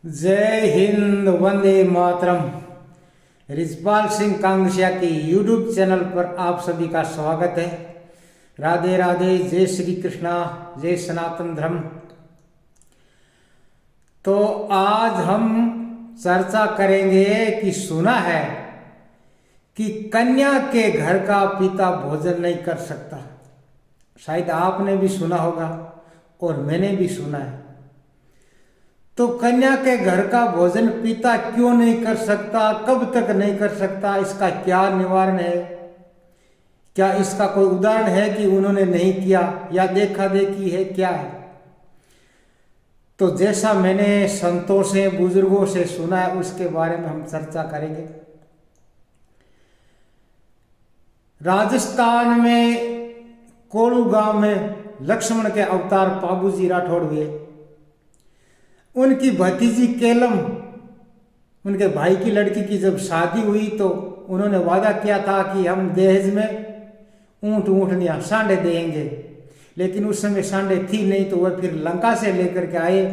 जय हिंद, वंदे मातरम। रिजपाल सिंह कांगसिया की YouTube channel पर आप सभी का स्वागत है। राधे राधे, जय श्री कृष्णा, जय सनातन धर्म। तो आज हम चर्चा करेंगे कि सुना है कि कन्या के घर का पिता भोजन नहीं कर सकता। शायद आपने भी सुना होगा और मैंने भी सुना है। तो कन्या के घर का भोजन पिता क्यों नहीं कर सकता, कब तक नहीं कर सकता, इसका क्या निवारण है? क्या इसका कोई उदाहरण है कि उन्होंने नहीं किया या देखा देखी है, क्या है? तो जैसा मैंने संतों से, बुजुर्गों से सुना है, उसके बारे में हम चर्चा करेंगे। राजस्थान में कोलू गांव में लक्ष्मण के अवतार पाबूजी राठौड़ हुए। उनकी भतीजी केलम, उनके भाई की लड़की की जब शादी हुई तो उन्होंने वादा किया था कि हम दहेज में ऊँटनियाँ सांडे देंगे, लेकिन उस समय सांडे थी नहीं। तो वह फिर लंका से लेकर के आए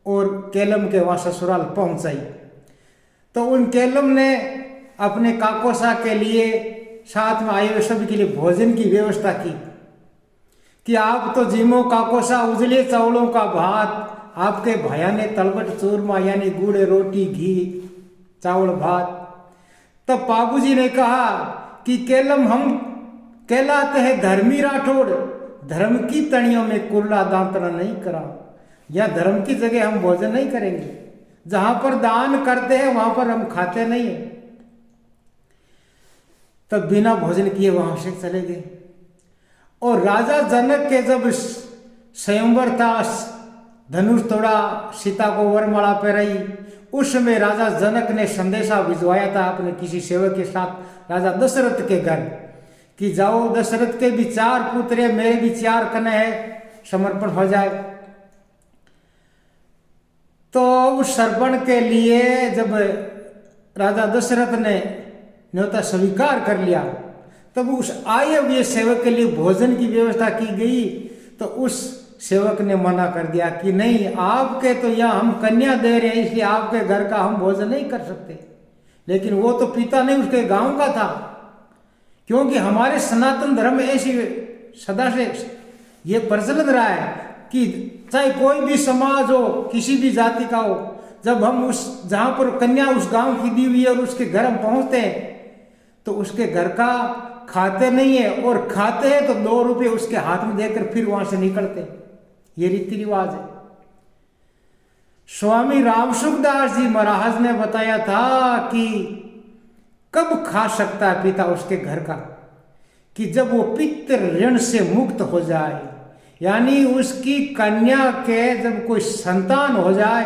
और केलम के वहाँ ससुराल पहुँचाई। तो उन केलम ने अपने काकोसा के लिए, साथ में आए हुए सभी के लिए भोजन की व्यवस्था की कि आप तो जिमो काकोसा उजले चावलों का भात, आपके भैया ने तलबट चूरमा यानी गुड़ रोटी घी चावल भात। तब बाबूजी ने कहा कि केलम, हम कहलाते हैं धर्मी राठौड़, धर्म की तणियों में कुर्ला दांतना नहीं करा, या धर्म की जगह हम भोजन नहीं करेंगे। जहां पर दान करते हैं वहां पर हम खाते नहीं है। तब बिना भोजन किए वहां से चले गए। और राजा जनक के जब स्वयंवर था, धनुष तोड़ा, सीता को वरमाला पहनाई, उस समय राजा जनक ने संदेशा भिजवाया था अपने किसी सेवक के साथ राजा दशरथ के घर कि जाओ, दशरथ के भी 4 पुत्र है, मेरे भी 4 कन्या है, समर्पण हो जाए। तो उस सर्पण के लिए जब राजा दशरथ ने न्योता स्वीकार कर लिया, तब उस आए हुए सेवक के लिए भोजन की व्यवस्था की गई। तो उस सेवक ने मना कर दिया कि नहीं, आपके तो यहाँ हम कन्या दे रहे हैं, इसलिए आपके घर का हम भोजन नहीं कर सकते। लेकिन वो तो पिता नहीं, उसके गांव का था। क्योंकि हमारे सनातन धर्म में ऐसी सदा से ये प्रचलित रहा है कि चाहे कोई भी समाज हो, किसी भी जाति का हो, जब हम उस जहां पर कन्या उस गांव की दी हुई है और उसके घर हम पहुंचते हैं तो उसके घर का खाते नहीं है, और खाते हैं तो 2 रुपये उसके हाथ में देकर फिर वहां से निकलते। ये रीति रिवाज है। स्वामी रामसुखदास जी महाराज ने बताया था कि कब खा सकता है पिता उसके घर का, कि जब वो पितृ ऋण से मुक्त हो जाए, यानी उसकी कन्या के जब कोई संतान हो जाए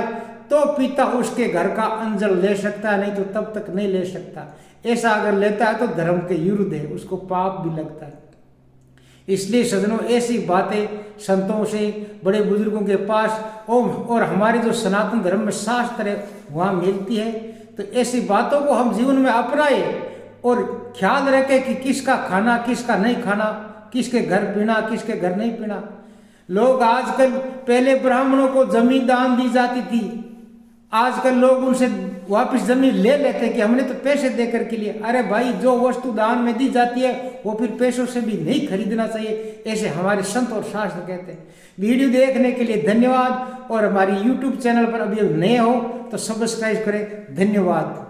तो पिता उसके घर का अंजल ले सकता है, नहीं तो तब तक नहीं ले सकता। ऐसा अगर लेता है तो धर्म के विरुद्ध है, उसको पाप भी लगता है। इसलिए सज्जनों, ऐसी बातें संतों से, बड़े बुजुर्गों के पास और हमारे जो सनातन धर्म में शास्त्र है वहाँ मिलती है। तो ऐसी बातों को हम जीवन में अपनाए और ख्याल रखें कि किसका खाना, किसका नहीं खाना, किसके घर पीना, किसके घर नहीं पीना। लोग आजकल, पहले ब्राह्मणों को जमीन दान दी जाती थी, आजकल लोग उनसे वापस जमीन ले लेते कि हमने तो पैसे देकर के लिए। अरे भाई, जो वस्तु दान में दी जाती है वो फिर पैसों से भी नहीं खरीदना चाहिए, ऐसे हमारे संत और शास्त्र कहते हैं। वीडियो देखने के लिए धन्यवाद, और हमारी यूट्यूब चैनल पर अभी नए हो तो सब्सक्राइब करें। धन्यवाद।